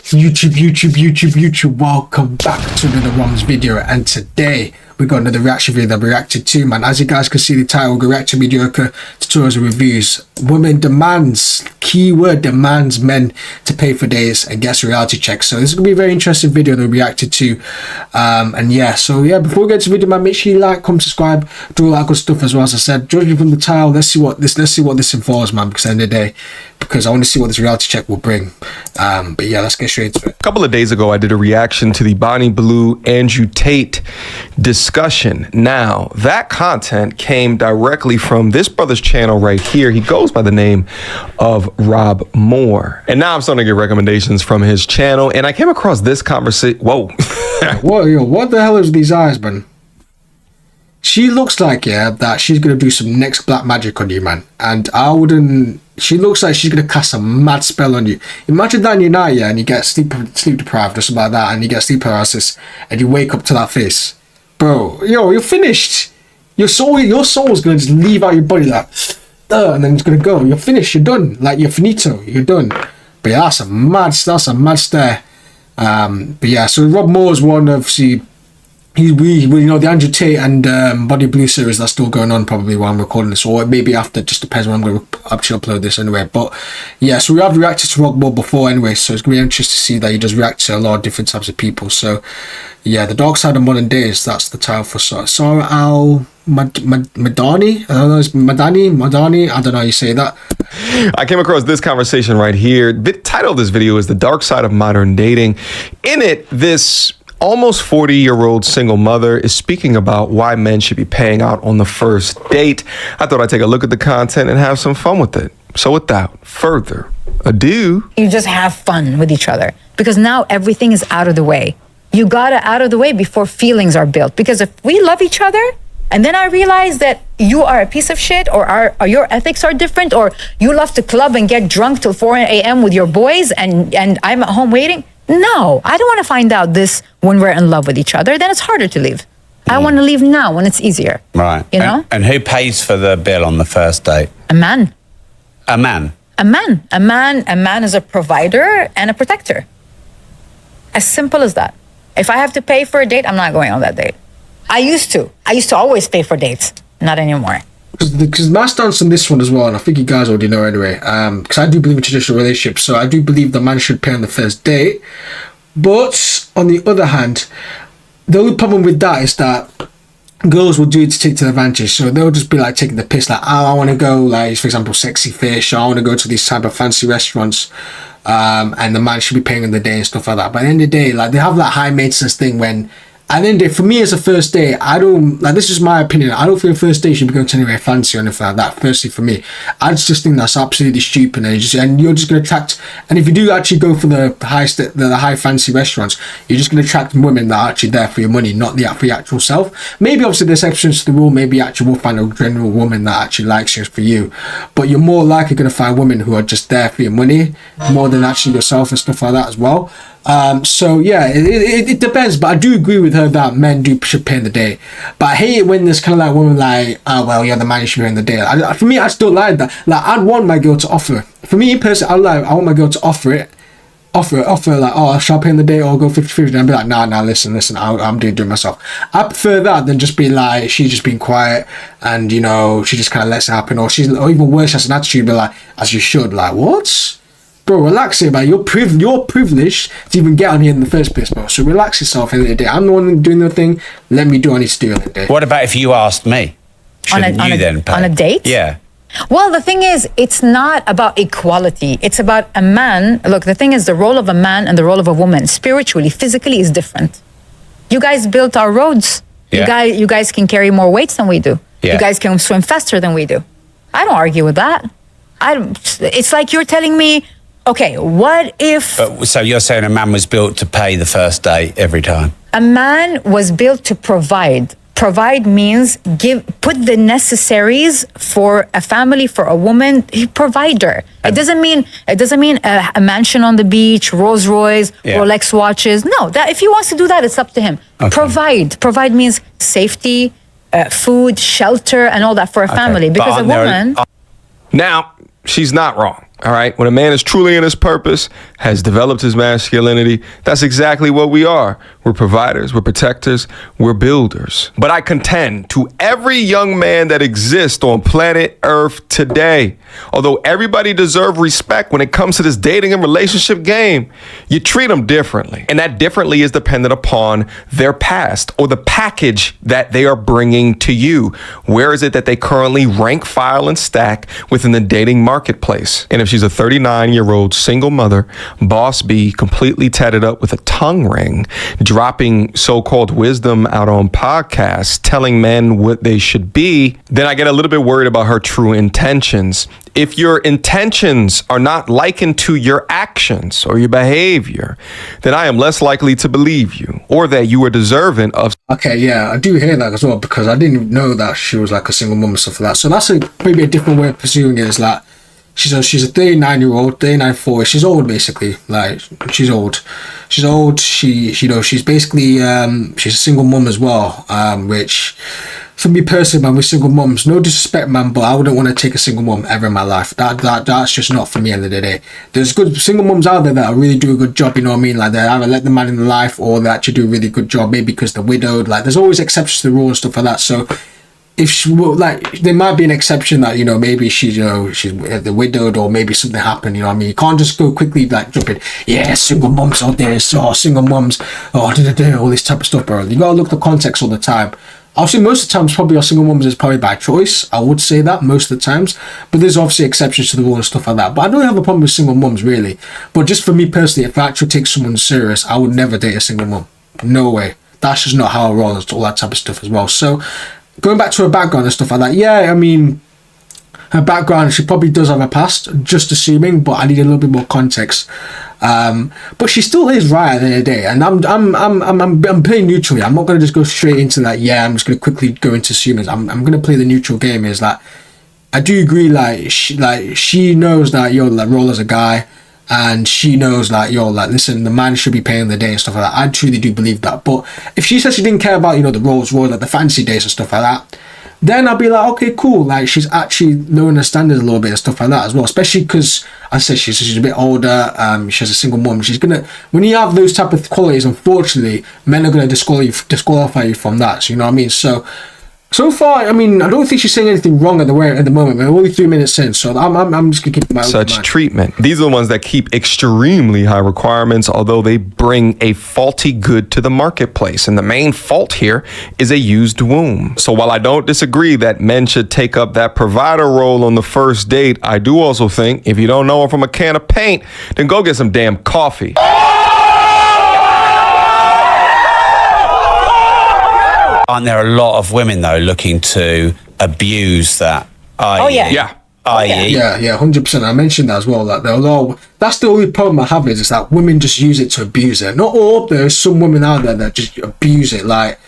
YouTube, welcome back to another ROMZ video, and today we got another reaction video that we reacted to, man. As you guys can see, the title, react to mediocre tutorials and reviews. Women demands, keyword demands men to pay for dates and gets reality checks. So this is gonna be a very interesting video that we reacted to, and yeah, so yeah, before we get to the video, man, make sure you like, comment, subscribe, do all that good stuff as well. As I said, judging from the title, let's see what this involves, man, because at the end of the day, because I want to see what this reality check will bring. But yeah, let's get straight into it. A couple of days ago, I did a reaction to the Bonnie Blue Andrew Tate discussion. Now, that content came directly from this brother's channel right here. He goes by the name of Rob Moore. And now I'm starting to get recommendations from his channel. And I came across this conversation. Whoa. Whoa, yo, what the hell is these eyes, man? She looks like, yeah, that she's going to do some next black magic on you, man. And I wouldn't... She looks like she's going to cast a mad spell on you. Imagine that in your night, yeah, and you get sleep deprived or something like that, and you get sleep paralysis, and you wake up to that face. Bro, yo, you're finished. Your soul's going to just leave out your body like, and then it's going to go. You're finished, you're done. Like, you're finito, you're done. But yeah, that's a mad stare. But yeah, so Rob Moore's one, obviously... We you know, the Andrew Tate and Body Blue series that's still going on probably while I'm recording this, or maybe after, just depends when I'm going to actually upload this anyway. But yeah, so we have reacted to Rob Moore before anyway, so it's going to be interesting to see that he does react to a lot of different types of people. So yeah, The Dark Side of Modern Days, that's the title for Sarah Al Madani. I don't know, it's Madani, I don't know how you say that. I came across this conversation right here. The title of this video is The Dark Side of Modern Dating. In it, this almost 40-year-old single mother is speaking about why men should be paying out on the first date. I thought I'd take a look at the content and have some fun with it. So without further ado, you just have fun with each other, because now everything is out of the way. You got it out of the way before feelings are built. Because if we love each other and then I realize that you are a piece of shit, or your ethics are different, or you love to club and get drunk till 4 a.m. with your boys, and I'm at home waiting. No, I don't want to find out this when we're in love with each other. Then it's harder to leave. I want to leave now when it's easier. Right. You know? And who pays for the bill on the first date? A man. A man? A man. A man is a provider and a protector. As simple as that. If I have to pay for a date, I'm not going on that date. I used to always pay for dates. Not anymore. Because my stance on this one as well, and I think you guys already know anyway, because I do believe in traditional relationships, so I do believe the man should pay on the first date. But on the other hand, the only problem with that is that girls will do it to take to advantage. So they'll just be like taking the piss, like, oh, I want to go, like, for example, Sexy Fish, or I want to go to these type of fancy restaurants, and the man should be paying on the day and stuff like that. But at the end of the day, like, they have that high maintenance thing when, at the end of the day, for me as a first date, I don't, like, this is my opinion, I don't think a first date should be going to anywhere fancy or anything like that, firstly for me. I just think that's absolutely stupid, and you're just going to attract, and if you do actually go for the high fancy restaurants, you're just going to attract women that are actually there for your money, not for your actual self. Maybe obviously there's exceptions to the rule, maybe actually will find a general woman that actually likes you for you, but you're more likely going to find women who are just there for your money, more than actually yourself and stuff like that as well. So yeah, it depends, but I do agree with her that men should pay in the day. But I hate it when there's kind of like women like, oh well, yeah, the man should pay in the day. For me, I still like that. Like, I'd want my girl to offer. For me personally, I want my girl to offer like, oh, shall I pay in the day or go 50-50? And I'd be like, nah, listen, I'm doing it myself. I prefer that than just being like, she's just being quiet and, you know, she just kind of lets it happen, or even worse, has an attitude, be like, as you should, like, what? Bro, relax here, man. You're privileged to even get on here in the first place, bro. So relax yourself at the end of the day. I'm the one doing the thing. Let me do what I need to do at the end of the day. What about if you asked me? Shouldn't you then pay? On a date? Yeah. Well, the thing is, it's not about equality. It's about a man. Look, the thing is, the role of a man and the role of a woman, spiritually, physically, is different. You guys built our roads. Yeah. You guys can carry more weights than we do. Yeah. You guys can swim faster than we do. I don't argue with that. It's like you're telling me, okay, what if... So you're saying a man was built to pay the first date every time? A man was built to provide. Provide means put the necessaries for a family, for a woman, provider. It doesn't mean a mansion on the beach, Rolls Royce, yeah, Rolex watches. No, that if he wants to do that, it's up to him. Okay. Provide means safety, food, shelter, and all that for a family. Because a woman... Now, she's not wrong. All right. When a man is truly in his purpose, has developed his masculinity, that's exactly what we are. We're providers, we're protectors, we're builders. But I contend to every young man that exists on planet Earth today, although everybody deserves respect when it comes to this dating and relationship game, you treat them differently. And that differently is dependent upon their past or the package that they are bringing to you. Where is it that they currently rank, file, and stack within the dating marketplace? And if she's a 39-year-old single mother, boss B, completely tatted up with a tongue ring, dropping so-called wisdom out on podcasts, telling men what they should be, then I get a little bit worried about her true intentions. If your intentions are not likened to your actions or your behavior, then I am less likely to believe you or that you are deserving of. Okay, yeah, I do hear that as well, because I didn't know that she was like a single mom and stuff like that. So that's maybe a different way of pursuing it. Is like she's a 39-year-old, 39, she's old basically. Like she's old. She's basically she's a single mom as well. Which for me personally, man, with single moms, no disrespect, man, but I wouldn't want to take a single mom ever in my life. That's just not for me. At the end of the day, there's good single moms out there that really do a good job. You know what I mean? Like they either let the man in the life or they actually do a really good job. Maybe because they're widowed. Like there's always exceptions to the rule and stuff like that. So if she like, there might be an exception that, you know, maybe she's the widowed or maybe something happened, you know what I mean? You can't just go quickly like jump in, yeah, single moms out there, so single moms, all this type of stuff, bro. You gotta look at the context all the time. Obviously, most of the times, probably our single moms is probably by choice. I would say that most of the times, but there's obviously exceptions to the rule and stuff like that. But I don't have a problem with single moms really. But just for me personally, if I actually take someone serious, I would never date a single mom. No way. That's just not how I roll and all that type of stuff as well. So going back to her background and stuff like that, yeah, I mean, her background, she probably does have a past, just assuming, but I need a little bit more context. But she still is right at the end of the day, and I'm playing neutrally. I'm not going to just go straight into that. Yeah, I'm just going to quickly go into assuming. I'm going to play the neutral game. Is like, I do agree. She knows that you're like role as a guy, and she knows that you're like, listen, the man should be paying the day and stuff like that. I truly do believe that. But if she says she didn't care about, you know, the roles, like the fancy days and stuff like that, then I'll be like, okay, cool. Like she's actually lowering her standards a little bit and stuff like that as well. Especially because I said she's a bit older. She has a single mom. She's gonna, when you have those type of qualities, unfortunately, men are gonna disqualify you from that. So you know what I mean. So far, I mean, I don't think she's saying anything wrong at the moment. We're only 3 minutes in, so I'm just gonna keep my such treatment. These are the ones that keep extremely high requirements, although they bring a faulty good to the marketplace. And the main fault here is a used womb. So while I don't disagree that men should take up that provider role on the first date, I do also think if you don't know her from a can of paint, then go get some damn coffee. Aren't there a lot of women, though, looking to abuse that? Oh, yeah. Yeah. Yeah, 100%. I mentioned that as well. That that's the only problem I have is that women just use it to abuse it. Not all. There's some women out there that just abuse it. Like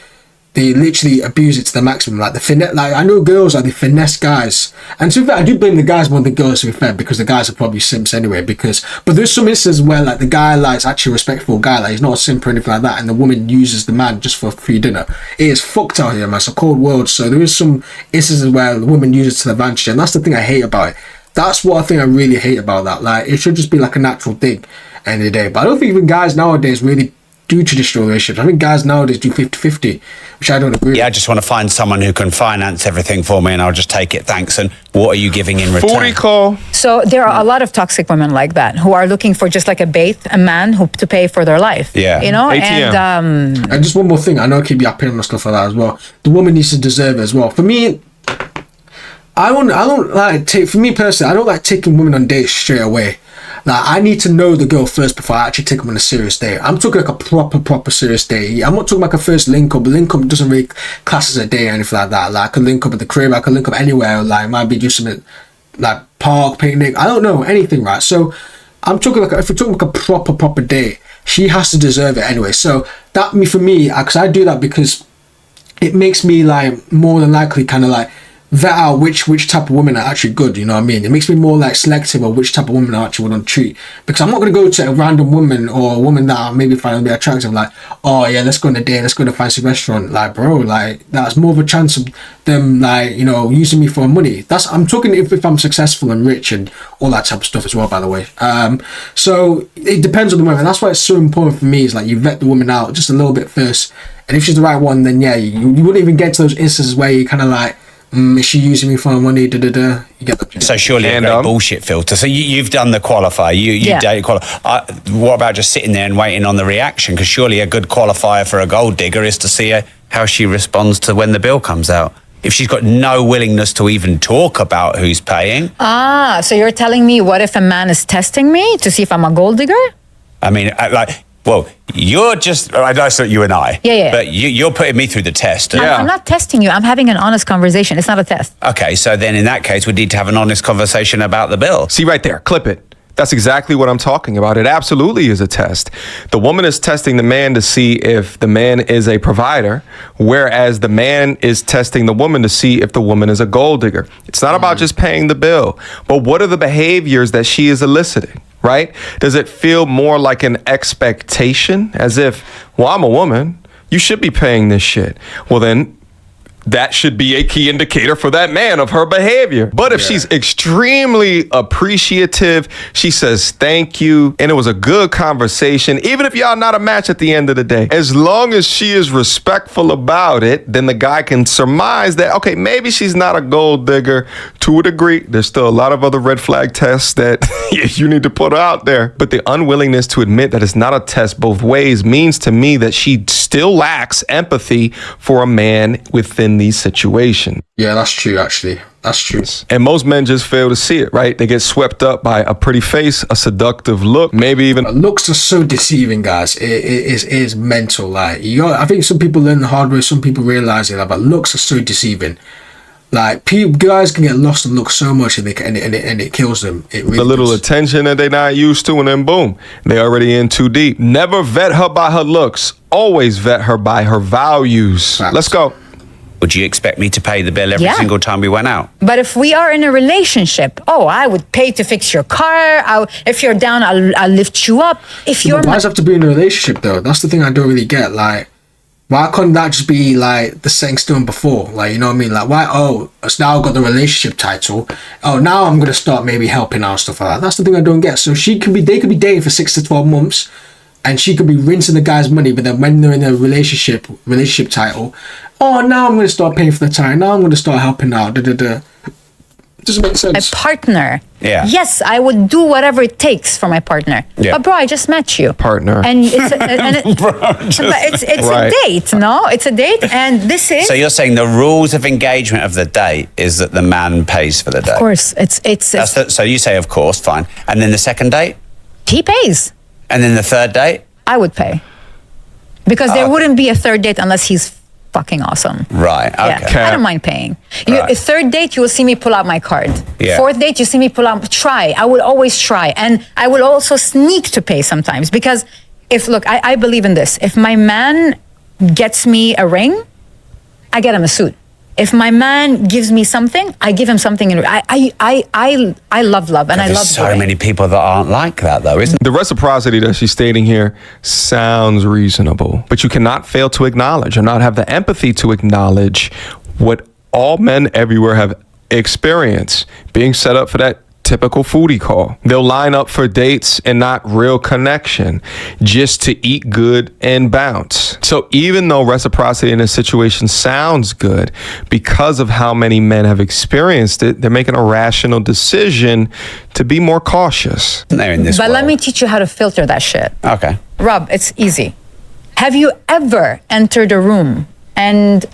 they literally abuse it to the maximum. Like I know girls they finesse guys, and to be fair, I do blame the guys more than the girls. To be fair, because the guys are probably simps anyway. But there's some instances where like the guy is actually a respectful guy, like he's not a simp or anything like that, and the woman uses the man just for free dinner. It is fucked out here, man. It's a cold world. So there is some instances where the woman uses it to the advantage, and that's the thing I hate about it. That's what I think I really hate about that. Like it should just be like a natural thing at the end of the day. But I don't think even guys nowadays really do traditional relationships. I think guys nowadays do 50-50, which I don't agree with. Yeah, I just want to find someone who can finance everything for me and I'll just take it, thanks. And what are you giving in return? 40 call. So there are a lot of toxic women like that who are looking for just like a man to pay for their life. Yeah. You know? ATM. And just one more thing, I know I keep yapping and stuff like that as well. The woman needs to deserve it as well. For me, I don't like taking women on dates straight away. Like, I need to know the girl first before I actually take them on a serious date. I'm talking like a proper serious date. I'm not talking like a first link up. Link up doesn't really class as a date or anything like that. Like, I could link up at the crib, I could link up anywhere. Like, it might be just something like park, picnic. I don't know, anything, right? So, I'm talking like, if we're talking like a proper date, she has to deserve it anyway. So, for me, because I do that because it makes me like more than likely kind of like vet out which type of women are actually good, you know what I mean? It makes me more like selective of which type of women I actually want to treat, because I'm not going to go to a random woman or a woman that I maybe find a bit attractive, like, oh yeah, let's go on a date, let's go to a fancy restaurant. Like, bro, like, that's more of a chance of them, like, you know, using me for money. I'm talking if I'm successful and rich and all that type of stuff as well, by the way. So it depends on the woman. That's why it's so important for me, is like, you vet the woman out just a little bit first, and if she's the right one, then yeah, you wouldn't even get to those instances where you kind of like, is she using me for money? You get the, so surely a great bullshit filter. So you've done the qualifier. You date qualifier. What about just sitting there and waiting on the reaction? Because surely a good qualifier for a gold digger is to see how she responds to when the bill comes out. If she's got no willingness to even talk about who's paying. Ah, so you're telling me, what if a man is testing me to see if I'm a gold digger? I mean, well, you're just, I know it's not you and I. Yeah. But you're putting me through the test. I'm not testing you. I'm having an honest conversation. It's not a test. Okay, so then in that case, we need to have an honest conversation about the bill. See right there, clip it. That's exactly what I'm talking about. It absolutely is a test. The woman is testing the man to see if the man is a provider, whereas the man is testing the woman to see if the woman is a gold digger. It's not about just paying the bill, but what are the behaviors that she is eliciting, right? Does it feel more like an expectation, as if, well, I'm a woman, you should be paying this shit? Well, then that should be a key indicator for that man of her behavior. But if she's extremely appreciative, she says thank you, and it was a good conversation, even if y'all not a match at the end of the day, as long as she is respectful about it, then the guy can surmise that, okay, maybe she's not a gold digger to a degree. There's still a lot of other red flag tests that you need to put out there. But the unwillingness to admit that it's not a test both ways means to me that she still lacks empathy for a man within these situations. Yeah, that's true, actually. That's true. And most men just fail to see it, right? They get swept up by a pretty face, a seductive look, maybe even... Looks are so deceiving, guys. It is mental. Like, I think some people learn the hard way, some people realize it, but looks are so deceiving. Like, guys can get lost in looks so much, and it kills them. It really a little does. attention that they're not used to, and then boom, they're already in too deep. Never vet her by her looks. Always vet her by her values. Facts. Let's go. Would you expect me to pay the bill every single time we went out? But if we are in a relationship, I would pay to fix your car. If you're down, I'll lift you up. If you're... Why does it have to be in a relationship, though? That's the thing I don't really get. Like, why couldn't that just be like the setting stone before? Like, you know what I mean? Like, why? Oh, it's now got the relationship title. Oh, now I'm gonna start maybe helping out and stuff like that. That's the thing I don't get. So they could be dating for 6 to 12 months, and she could be rinsing the guy's money. But then when they're in a relationship title, oh, now I'm gonna start paying for the time. Now I'm gonna start helping out. Doesn't make sense. My partner. Yeah. Yes, I would do whatever it takes for my partner. Yeah. But bro, I just met you. Partner. And it's Right. a date, no? It's a date, and this is... So you're saying the rules of engagement of the date is that the man pays for the date? Of course, So you say, of course, fine. And then the second date? he pays. And then the third date? I would pay. Because there wouldn't be a third date unless he's fucking awesome. Right, okay. Yeah, I don't mind paying. Right. A third date, you will see me pull out my card. Yeah. Fourth date, you see me pull out, try. I will always try. And I will also sneak to pay sometimes. Because I believe in this. If my man gets me a ring, I get him a suit. If my man gives me something, I give him something. I love love, and I love There's so giving. many people that aren't like that, though, isn't The reciprocity that she's stating here sounds reasonable, but you cannot fail to acknowledge or not have the empathy to acknowledge what all men everywhere have experienced, being set up for that typical foodie call. They'll line up for dates and not real connection, just to eat good and bounce. So even though reciprocity in this situation sounds good, because of how many men have experienced it, they're making a rational decision to be more cautious. there in this But world? let me teach you how to filter that shit. Okay. Rob, it's easy. Have you ever entered a room and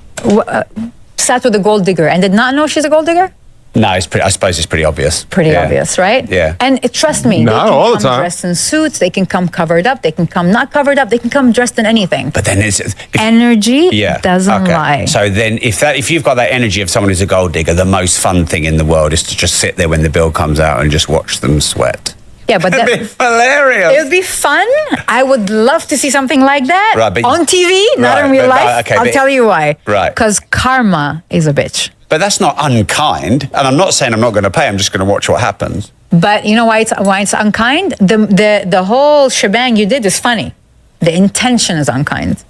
sat with a gold digger and did not know she's a gold digger? No, I suppose it's pretty obvious. Pretty obvious, right? Yeah. And trust me, Not they can all the come time. dressed in suits, they can come covered up, they can come not covered up, they can come dressed in anything. But then it's... Energy Yeah. doesn't okay. lie. So then if you've got that energy of someone who's a gold digger, the most fun thing in the world is to just sit there when the bill comes out and just watch them sweat. Yeah, but That'd be hilarious. it would be fun. I would love to see something like that Right, but on TV, not in real but- life. okay, I'll but- tell you why. Right. Because karma is a bitch. but that's not unkind. And I'm not saying I'm not going to pay. I'm just going to watch what happens. But you know why it's unkind? The whole shebang you did is funny. The intention is unkind.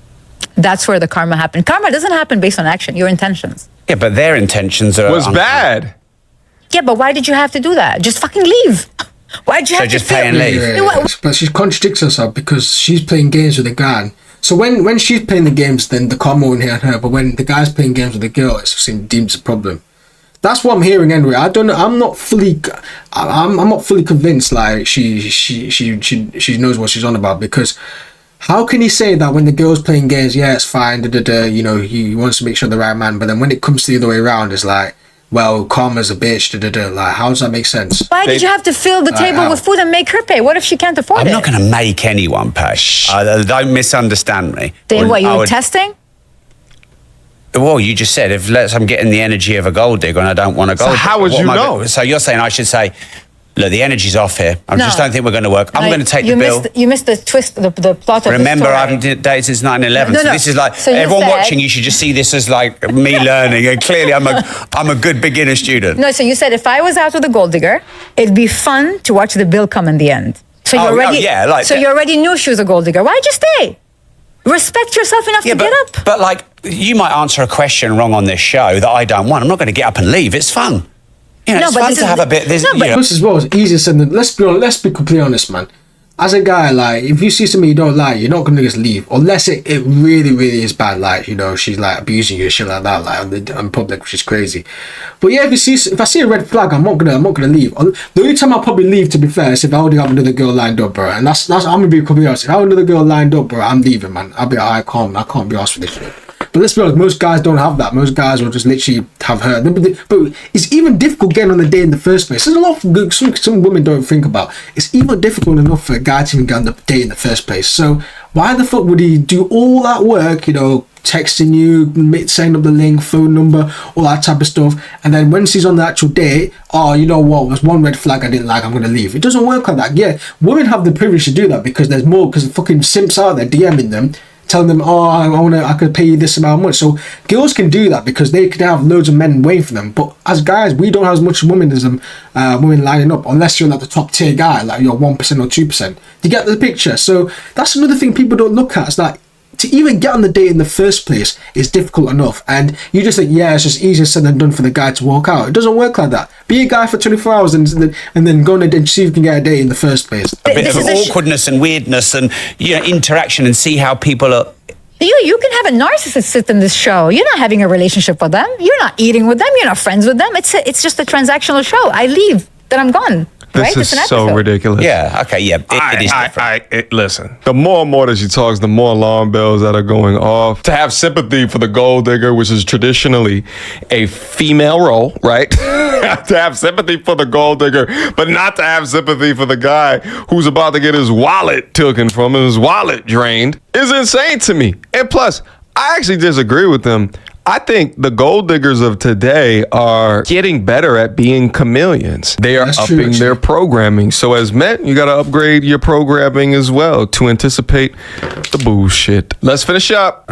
That's where the karma happened. Karma doesn't happen based on action, your intentions. Yeah, but their intentions are Was bad. Yeah, but why did you have to do that? Just fucking leave. Why did you have just to pay and leave? But she contradicts herself because she's playing games with the guy. So when she's playing the games, then the karma won't hit her. But when the guy's playing games with the girl, it's deemed a problem. That's what I'm hearing anyway. I don't know. I'm not fully convinced. Like she knows what she's on about, because how can he say that when the girl's playing games, yeah, it's fine, you know, he wants to make sure the right man, but then when it comes to the other way around, it's like, well, karma's a bitch, like, how does that make sense? Why did you have to fill the table with food and make her pay? What if she can't afford it? I'm not going to make anyone pay. Don't misunderstand me. Then what, you were testing? Well, you just said, I'm getting the energy of a gold digger and I don't want a gold digger. How would you know? So you're saying I should say, look, the energy's off here. I just don't think we're going to work. I'm going to take the bill. You missed the twist, the plot of Remember, the story. I haven't dated since 9/11. So this is like, So everyone watching, you should just see this as like me learning. And clearly, I'm a good beginner student. No, so you said if I was out with a gold digger, it'd be fun to watch the bill come in the end. So you you already knew she was a gold digger. Why'd you stay? Respect yourself enough to get up. But like, you might answer a question wrong on this show that I don't want. I'm not going to get up and leave. It's fun. You know, it's fun to have a bit. Plus, as well, it's easier said than. Let's be completely honest, man. As a guy, like, if you see somebody you don't like, you're not gonna just leave, unless it really, really is bad. Like, you know, she's like abusing you, shit like that, like on public, which is crazy. But yeah, if I see a red flag, I'm not gonna leave. The only time I'll probably leave, to be fair, is if I already have another girl lined up, bro. And that's I'm gonna be completely honest. If I have another girl lined up, bro, I'm leaving, man. I'll be I can't be asked for this shit. But let's be honest, most guys don't have that. Most guys will just literally have her. But it's even difficult getting on the date in the first place. There's a lot of some women don't think about. It's even difficult enough for a guy to even get on the date in the first place. So why the fuck would he do all that work, you know, texting you, setting up the link, phone number, all that type of stuff, and then when she's on the actual date, oh, you know what, there's one red flag I didn't like, I'm going to leave. It doesn't work like that. Yeah, women have the privilege to do that because there's more, because fucking simps out there DMing them, telling them, oh, I could pay you this amount of money. So girls can do that because they could have loads of men waiting for them. But as guys, we don't have as much women as them, women lining up, unless you're like the top tier guy, like you're 1% or 2%. You get the picture? So that's another thing people don't look at. It's like, to even get on the date in the first place is difficult enough, and you just think, yeah, it's just easier said than done for the guy to walk out. It doesn't work like that. Be a guy for 24 hours and then go on a date and see if you can get a date in the first place. A bit of awkwardness and weirdness and, you know, interaction, and see how people are. You can have a narcissist sit in this show. You're not having a relationship with them. You're not eating with them. You're not friends with them. It's just a transactional show. I leave, then I'm gone. This is so ridiculous. Yeah, okay, yeah, it is different. Listen, the more and more that she talks, the more alarm bells that are going off. To have sympathy for the gold digger, which is traditionally a female role, right? To have sympathy for the gold digger, but not to have sympathy for the guy who's about to get his wallet taken from him, his wallet drained, is insane to me. And plus, I actually disagree with them. I think the gold diggers of today are getting better at being chameleons. They are upping their programming. So as men, you got to upgrade your programming as well to anticipate the bullshit. Let's finish up.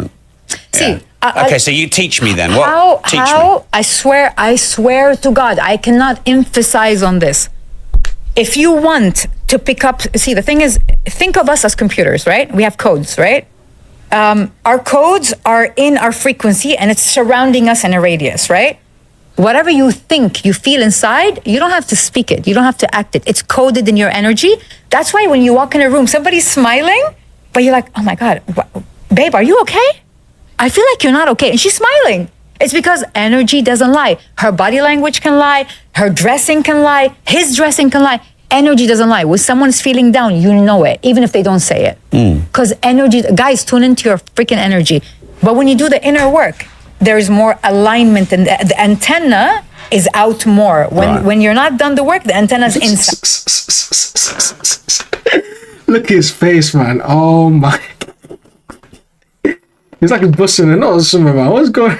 See, okay, so you teach me then. Teach me. I swear to God, I cannot emphasize on this. If you want to pick up, see, the thing is, think of us as computers, right? We have codes, right? Our codes are in our frequency and it's surrounding us in a radius, right? Whatever you think, you feel inside, you don't have to speak it. You don't have to act it. It's coded in your energy. That's why when you walk in a room, somebody's smiling, but you're like, oh my God, babe, are you okay? I feel like you're not okay. And she's smiling. It's because energy doesn't lie. Her body language can lie. Her dressing can lie. His dressing can lie. Energy doesn't lie. When someone's feeling down, you know it, even if they don't say it. Because energy, guys, tune into your freaking energy. But when you do the inner work, there's more alignment, and the antenna is out more. When you're not done the work, the antenna's inside. Look at his face, man. Oh my. He's like he's busting a nut or something, man. What's going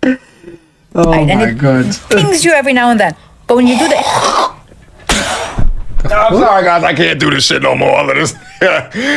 on? Oh my God. It pings you every now and then. But when you do the... I'm sorry, guys. I can't do this shit no more. All of this,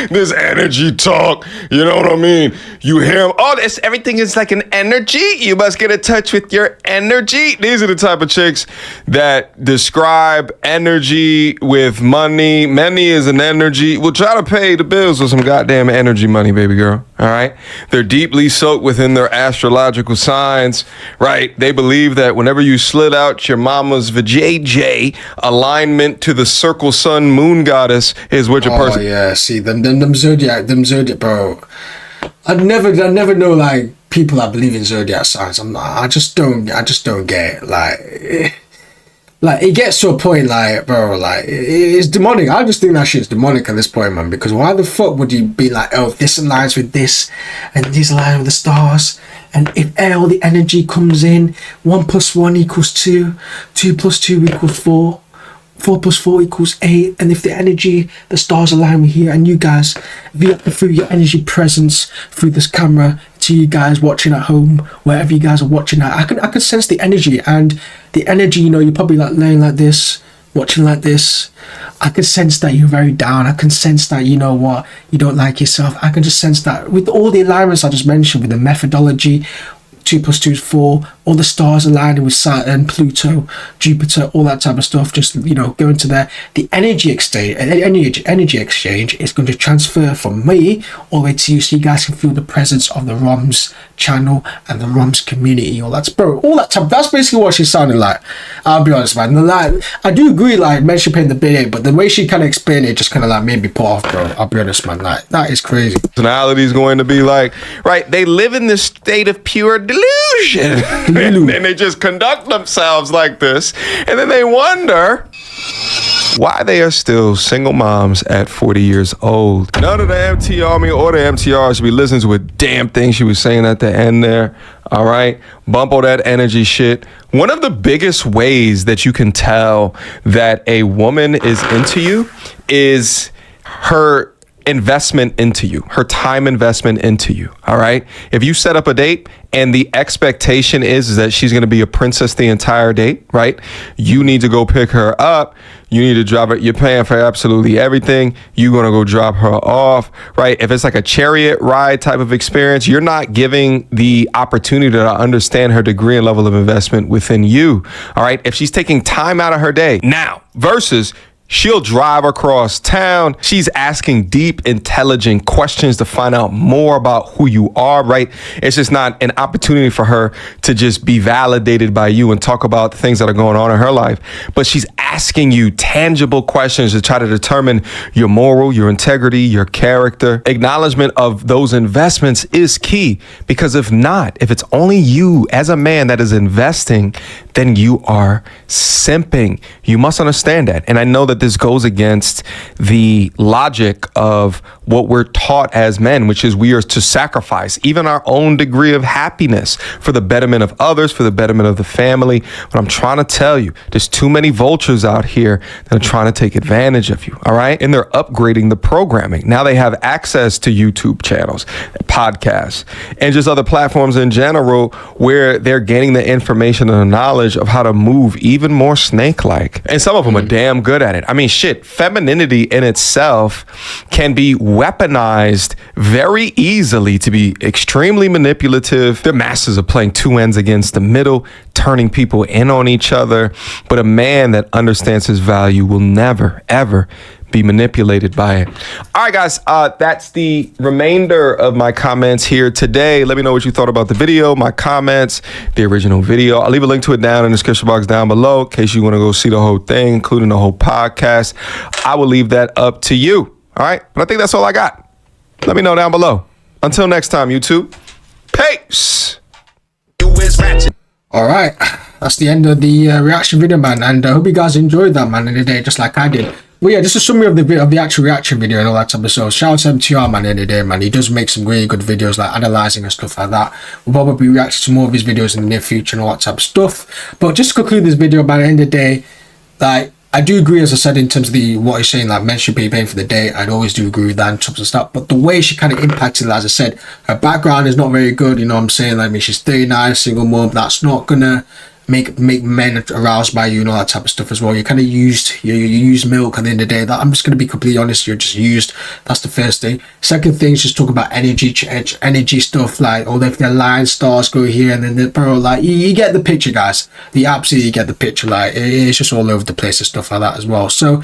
this energy talk. You know what I mean? You hear, oh, this everything is like an energy. You must get in touch with your energy. These are the type of chicks that describe energy with money. Money is an energy. We'll try to pay the bills with some goddamn energy money, baby girl. All right? They're deeply soaked within their astrological signs, right? They believe that whenever you slid out your mama's vajayjay, alignment to the circle sun moon goddess is what your person. Oh yeah, see them zodiac, bro. I never know like people that believe in zodiac signs. I just don't get it. Like it gets to a point like, bro, like it's demonic. I just think that shit's demonic at this point, man. Because why the fuck would you be like, oh, this aligns with this, and this aligns with the stars, and if all the energy comes in, 1 + 1 = 2, 2 + 2 = 4. 4 + 4 = 8, and if the energy, the stars align with here, and you guys, through your energy presence through this camera to you guys watching at home, wherever you guys are watching at, I can sense the energy, and the energy, you know, you're probably like laying like this, watching like this. I can sense that you're very down. I can sense that, you know what, you don't like yourself. I can just sense that with all the alignments I just mentioned, with the methodology, 2 + 2 = 4, all the stars aligning with Saturn, Pluto, Jupiter, all that type of stuff, just, you know, going to there. The energy exchange is going to transfer from me all the way to you, so you guys can feel the presence of the ROMZ channel and the ROMZ community. All that's, bro, all that type. That's basically what she's sounding like. I'll be honest, man. Like, I do agree, like, men should pay the bill, but the way she kind of explained it just kind of like made me put off, bro. I'll be honest, man. Like, that is crazy. Personality is going to be like, right? They live in this state of pure delusion. And they just conduct themselves like this, and then they wonder why they are still single moms at 40 years old. None of the MT Army or the MTR should be listening to a damn thing she was saying at the end there. All right, bump all that energy shit. One of the biggest ways that you can tell that a woman is into you is her investment into you, her time investment into you. All right. If you set up a date and the expectation is that she's going to be a princess the entire date, right? You need to go pick her up. You need to drop it. You're paying for absolutely everything. You're going to go drop her off, right? If it's like a chariot ride type of experience, you're not giving the opportunity to understand her degree and level of investment within you. All right. If she's taking time out of her day now versus she'll drive across town. She's asking deep, intelligent questions to find out more about who you are, right? It's just not an opportunity for her to just be validated by you and talk about the things that are going on in her life. But she's asking you tangible questions to try to determine your moral, your integrity, your character. Acknowledgement of those investments is key, because if not, if it's only you as a man that is investing, then you are simping. You must understand that. And I know that this goes against the logic of what we're taught as men, which is we are to sacrifice even our own degree of happiness for the betterment of others, for the betterment of the family. But I'm trying to tell you, there's too many vultures out here that are trying to take advantage of you. All right. And they're upgrading the programming. Now they have access to YouTube channels, podcasts, and just other platforms in general where they're gaining the information and the knowledge of how to move even more snake-like. And some of them are damn good at it. I mean, shit, femininity in itself can be weaponized very easily to be extremely manipulative. The masses are playing two ends against the middle, turning people in on each other. But a man that understands his value will never, ever be manipulated by it. All right, guys, that's the remainder of my comments here today. Let me know what you thought about the video, my comments, the original video. I'll leave a link to it down in the description box down below in case you want to go see the whole thing, including the whole podcast. I will leave that up to you. All right, but I think that's all I got. Let me know down below. Until next time, YouTube. Peace. All right, that's the end of the reaction video, man, and I hope you guys enjoyed that, man, in the day, just like I did. Well, yeah, just a summary of the actual reaction video and all that type of stuff. Shout out to MTR, man, in the day, man. He does make some really good videos, like analysing and stuff like that. We'll probably react to more of his videos in the near future and all that type of stuff. But just to conclude this video, man, at the end of the day, like, I do agree, as I said, in terms of what he's saying, like, men should be paying for the date. I'd always do agree with that in terms of stuff. But the way she kind of impacted it, as I said, her background is not very good, you know what I'm saying? Like, I mean, she's 39, single mom. That's not gonna make men aroused by you and all that type of stuff as well. You kind of used, you use milk at the end of the day. That, I'm just going to be completely honest, you're just used. That's the first thing. Second thing is just talk about energy stuff, like, oh, if their line stars go here, and then bro, like, you get the picture, guys. You absolutely get the picture. Like, it's just all over the place and stuff like that as well. So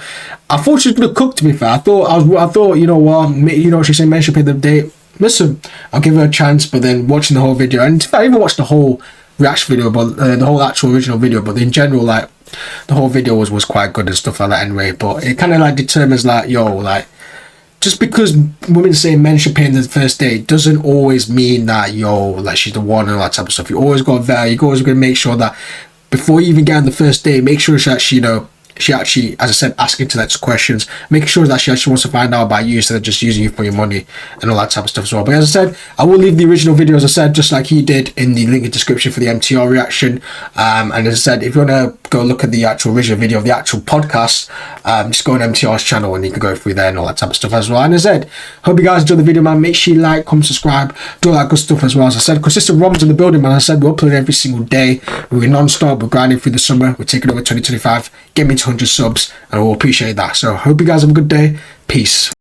I thought she was gonna cook, to be fair. I thought, you know what, she said men should pay the date. Listen, I'll give her a chance, but then watching the whole video, and I even watched the whole reaction video, but the whole actual original video, but in general, like, the whole video was quite good and stuff like that anyway. But it kind of like determines, like, yo, like, just because women say men should pay in the first date doesn't always mean that, yo, like, she's the one and all that type of stuff. You always got to you always got to make sure that before you even get on the first date, make sure that she, you know, she actually, as I said, asking to that questions, making sure that she actually wants to find out about you instead of just using you for your money and all that type of stuff as well. But as I said, I will leave the original video, as I said, just like he did, in the link in the description for the MTR reaction. And as I said, if you want to go look at the actual original video of the actual podcast, just go on MTR's channel and you can go through there and all that type of stuff as well. And as I said, hope you guys enjoyed the video, man. Make sure you like, comment, subscribe, do all that good stuff as well. As I said, consistent ROMs in the building, man. As I said, we're uploading every single day. We're non-stop, we're grinding through the summer, we're taking over 2025, get me to 100 subs, and we'll appreciate that. So hope you guys have a good day. Peace.